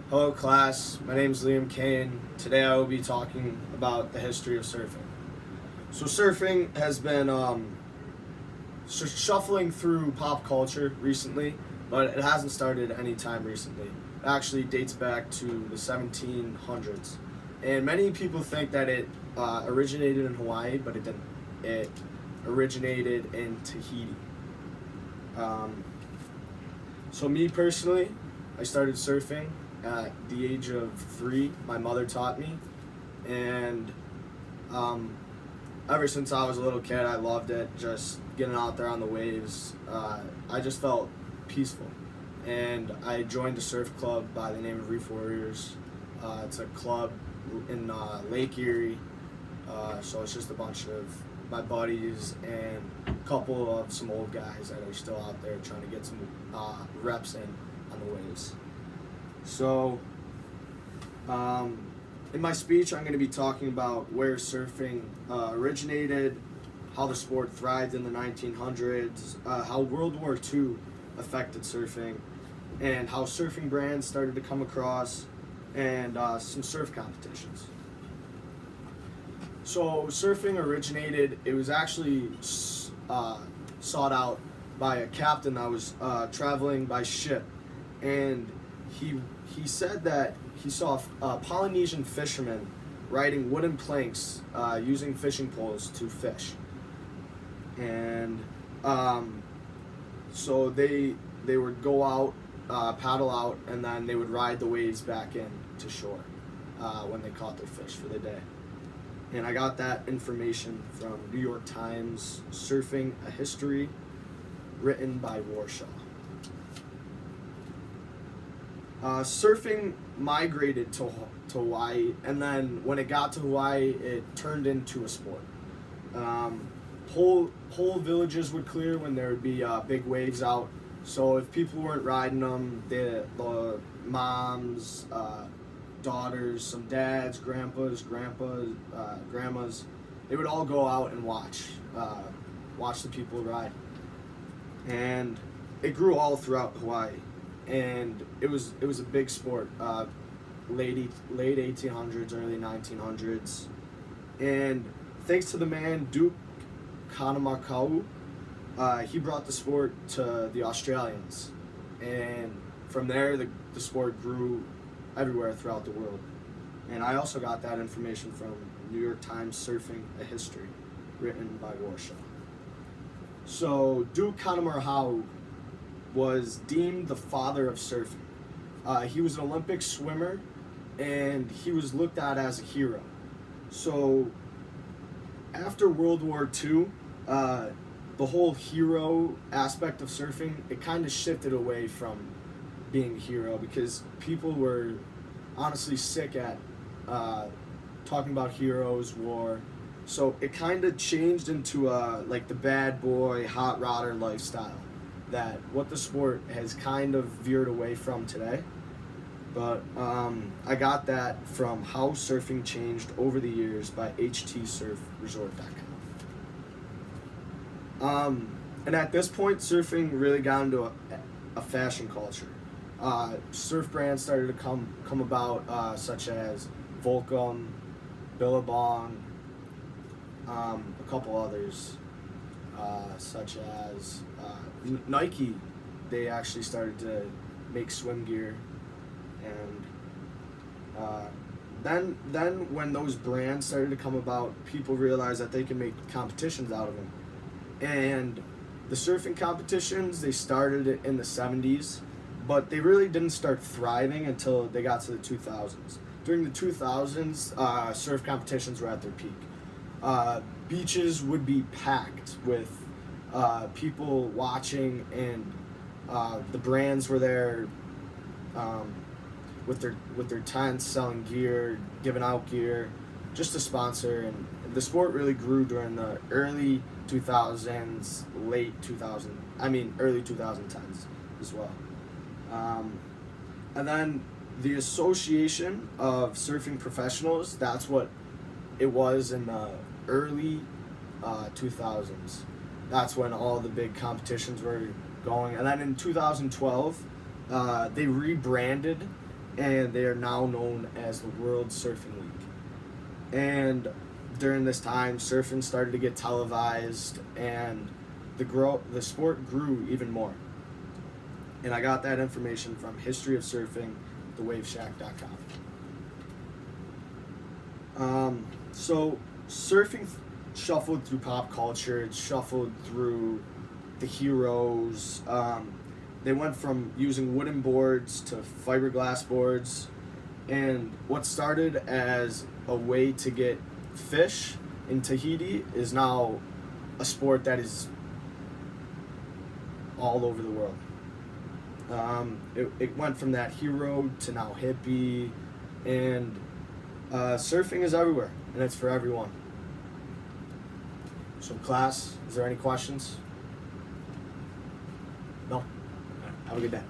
Hello class, my name is Liam Keane. Today I will be talking about the history of surfing. So surfing has been shuffling through pop culture recently, but it hasn't started any time recently. It actually dates back to the 1700s. And many people think that it originated in Hawaii, but it didn't. It originated in Tahiti. Um, so me personally, I started surfing at the age of 3. My mother taught me, and um, ever since I was a little kid, I loved it. Just getting out there on the waves, I just felt peaceful. And I joined a surf club by the name of Reef Warriors. It's a club in Lake Erie, so it's just a bunch of my buddies and a couple of some old guys that are still out there trying to get some reps in on the waves. So, in my speech, I'm going to be talking about where surfing originated, how the sport thrived in the 1900s, how World War II affected surfing, and how surfing brands started to come across, and some surf competitions. So, surfing originated, it was actually sought out by a captain that was traveling by ship, and he said that he saw Polynesian fishermen riding wooden planks using fishing poles to fish, and so they would go out, paddle out, and then they would ride the waves back in to shore when they caught their fish for the day. And I got that information from New York Times, Surfing: A History, written by Warshaw. Surfing migrated to Hawaii, and then when it got to Hawaii, it turned into a sport. Whole villages would clear when there would be big waves out. So if people weren't riding them, the moms, daughters, some dads, grandpas, grandmas, they would all go out and watch the people ride. And it grew all throughout Hawaii. And it was a big sport, late 1800s, early 1900s, and thanks to the man Duke Kanamakau, he brought the sport to the Australians, and from there the sport grew everywhere throughout the world. And I also got that information from New York Times, Surfing: A History, written by Warshaw. So Duke Kanamakau was deemed the father of surfing. He was an Olympic swimmer, and he was looked at as a hero. So after World War II, the whole hero aspect of surfing, it kind of shifted away from being a hero because people were honestly sick at talking about heroes, war. So it kind of changed into like the bad boy, hot rodder lifestyle that what the sport has kind of veered away from today. But I got that from How Surfing Changed Over the Years by htsurfresort.com. And at this point, surfing really got into a fashion culture. Surf brands started to come about, such as Volcom, Billabong, a couple others, such as Nike. They actually started to make swim gear, and then when those brands started to come about, people realized that they can make competitions out of them. And the surfing competitions, they started in the 70s, but they really didn't start thriving until they got to the 2000s. During the 2000s, surf competitions were at their peak. Beaches would be packed with people watching, and the brands were there with their tents, selling gear, giving out gear, just to sponsor. And the sport really grew during the early 2000s, early 2010s as well. And then the Association of Surfing Professionals, that's what it was in the early 2000s. That's when all the big competitions were going. And then in 2012, they rebranded and they are now known as the World Surfing League. And during this time, surfing started to get televised, and the sport grew even more. And I got that information from History of Surfing, thewaveshack.com. So surfing shuffled through pop culture. It shuffled through the heroes. They went from using wooden boards to fiberglass boards. And what started as a way to get fish in Tahiti is now a sport that is all over the world. It went from that hero to now hippie, and surfing is everywhere, and it's for everyone. So class, is there any questions? No? Have a good day.